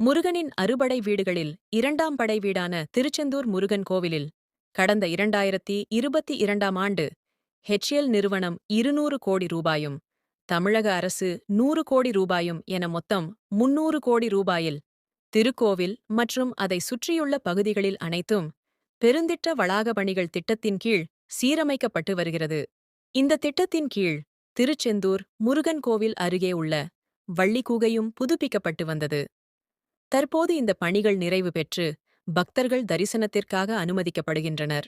முருகனின் அறுபடை வீடுகளில் இரண்டாம் படை வீடான திருச்செந்தூர் முருகன் கோவிலில் கடந்த 2022ஆம் ஆண்டு ஹெச்எல் நிறுவனம் 200 கோடி ரூபாயும், தமிழக அரசு 100 கோடி ரூபாயும் என மொத்தம் 300 கோடி ரூபாயில் திருக்கோவில் மற்றும் அதை சுற்றியுள்ள பகுதிகளில் அனைத்தும் பெருந்திட்ட வளாக பணிகள் திட்டத்தின் கீழ் சீரமைக்கப்பட்டு வருகிறது. இந்த திட்டத்தின் கீழ் திருச்செந்தூர் முருகன் கோவில் அருகே உள்ள வள்ளிக்குகையும் புதுப்பிக்கப்பட்டு வந்தது. தற்போது இந்த பணிகள் நிறைவு பெற்று பக்தர்கள் தரிசனத்திற்காக அனுமதிக்கப்படுகின்றனர்.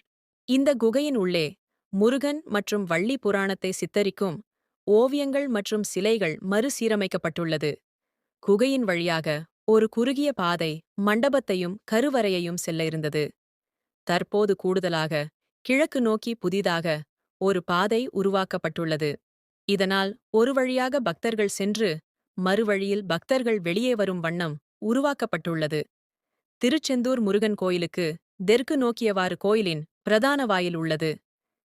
இந்த குகையின் உள்ளே முருகன் மற்றும் வள்ளி புராணத்தை சித்தரிக்கும் ஓவியங்கள் மற்றும் சிலைகள் மறுசீரமைக்கப்பட்டுள்ளது. குகையின் வழியாக ஒரு குறுகிய பாதை மண்டபத்தையும் கருவறையையும் செல்ல இருந்தது. தற்போது கூடுதலாக கிழக்கு நோக்கி புதிதாக ஒரு பாதை உருவாக்கப்பட்டுள்ளது. இதனால் ஒரு வழியாக பக்தர்கள் சென்று மறுவழியில் பக்தர்கள் வெளியே வரும் வண்ணம் உருவாக்கப்பட்டுள்ளது. திருச்செந்தூர் முருகன் கோயிலுக்கு தெற்கு நோக்கியவாறு கோயிலின் பிரதான வாயில் உள்ளது.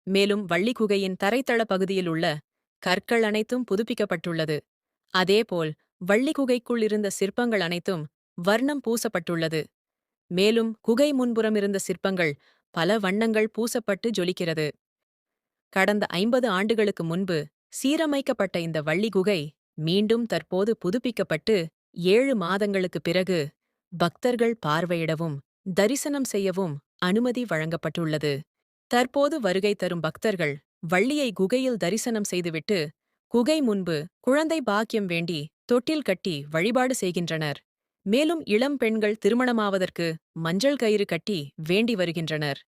மேலும் வள்ளிக்குகையின் தரைத்தள பகுதியில் உள்ள கற்கள் அனைத்தும் புதுப்பிக்கப்பட்டுள்ளது. அதேபோல் வள்ளிக்குகைக்குள் இருந்த சிற்பங்கள் அனைத்தும் வர்ணம் பூசப்பட்டுள்ளது. மேலும் குகை முன்புறம் இருந்த சிற்பங்கள் பல வண்ணங்கள் பூசப்பட்டு ஜொலிக்கிறது. கடந்த 50 ஆண்டுகளுக்கு முன்பு சீரமைக்கப்பட்ட இந்த வள்ளி குகை மீண்டும் தற்போது புதுப்பிக்கப்பட்டு 7 மாதங்களுக்குப் பிறகு பக்தர்கள் பார்வையிடவும் தரிசனம் செய்யவும் அனுமதி வழங்கப்பட்டுள்ளது. தற்போது வருகை தரும் பக்தர்கள் வள்ளியை குகையில் தரிசனம் செய்துவிட்டு குகை முன்பு குழந்தை பாக்கியம் வேண்டி தொட்டில் கட்டி வழிபாடு செய்கின்றனர். மேலும் இளம் பெண்கள் திருமணமாவதற்கு மஞ்சள் கயிறு கட்டி வேண்டி வருகின்றனர்.